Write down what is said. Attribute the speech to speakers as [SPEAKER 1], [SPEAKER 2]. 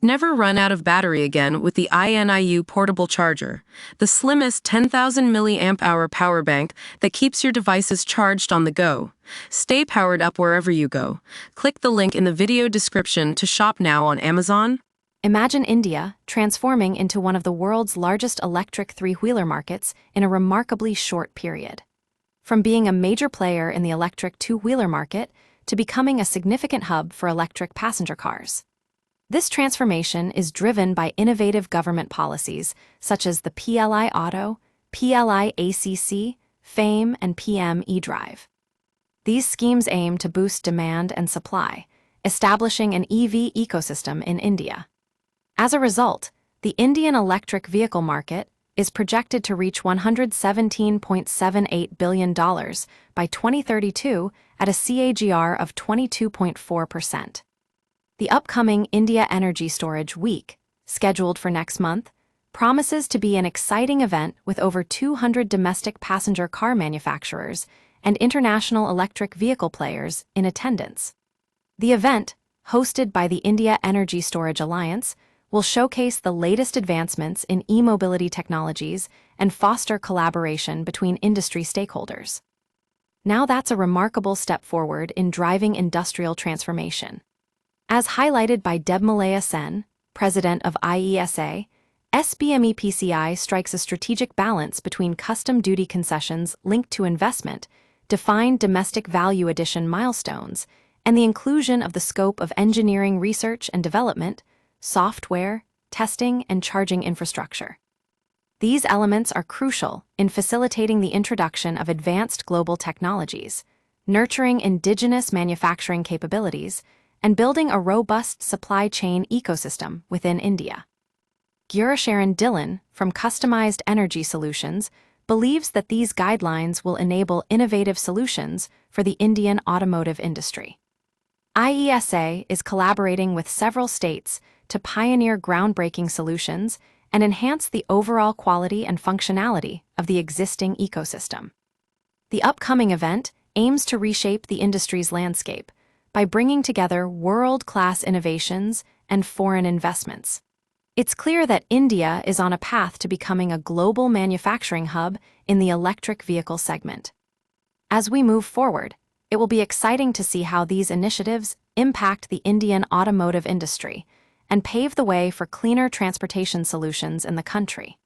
[SPEAKER 1] Never run out of battery again with the INIU portable charger, the slimmest 10,000 milliamp hour power bank that keeps your devices charged on the go. Stay powered up wherever you go. Click the link in the video description to shop now on Amazon.
[SPEAKER 2] Imagine India transforming into one of the world's largest electric three-wheeler markets in a remarkably short period. From being a major player in the electric two-wheeler market to becoming a significant hub for electric passenger cars. This transformation is driven by innovative government policies such as the PLI Auto, PLI ACC, FAME, and PM eDrive. These schemes aim to boost demand and supply, establishing an EV ecosystem in India. As a result, the Indian electric vehicle market is projected to reach $117.78 billion by 2032 at a CAGR of 22.4%. The upcoming India Energy Storage Week, scheduled for next month, promises to be an exciting event with over 200 domestic passenger car manufacturers and international electric vehicle players in attendance. The event, hosted by the India Energy Storage Alliance, will showcase the latest advancements in e-mobility technologies and foster collaboration between industry stakeholders. Now that's a remarkable step forward in driving industrial transformation. As highlighted by Debmalaya Sen, president of IESA, SBMEPCI strikes a strategic balance between custom duty concessions linked to investment, defined domestic value addition milestones, and the inclusion of the scope of engineering research and development, software, testing, and charging infrastructure. These elements are crucial in facilitating the introduction of advanced global technologies, nurturing indigenous manufacturing capabilities, and building a robust supply chain ecosystem within India. Gurusharan Dillon from Customized Energy Solutions believes that these guidelines will enable innovative solutions for the Indian automotive industry. IESA is collaborating with several states to pioneer groundbreaking solutions and enhance the overall quality and functionality of the existing ecosystem. The upcoming event aims to reshape the industry's landscape by bringing together world-class innovations and foreign investments. It's clear that India is on a path to becoming a global manufacturing hub in the electric vehicle segment. As we move forward, it will be exciting to see how these initiatives impact the Indian automotive industry and pave the way for cleaner transportation solutions in the country.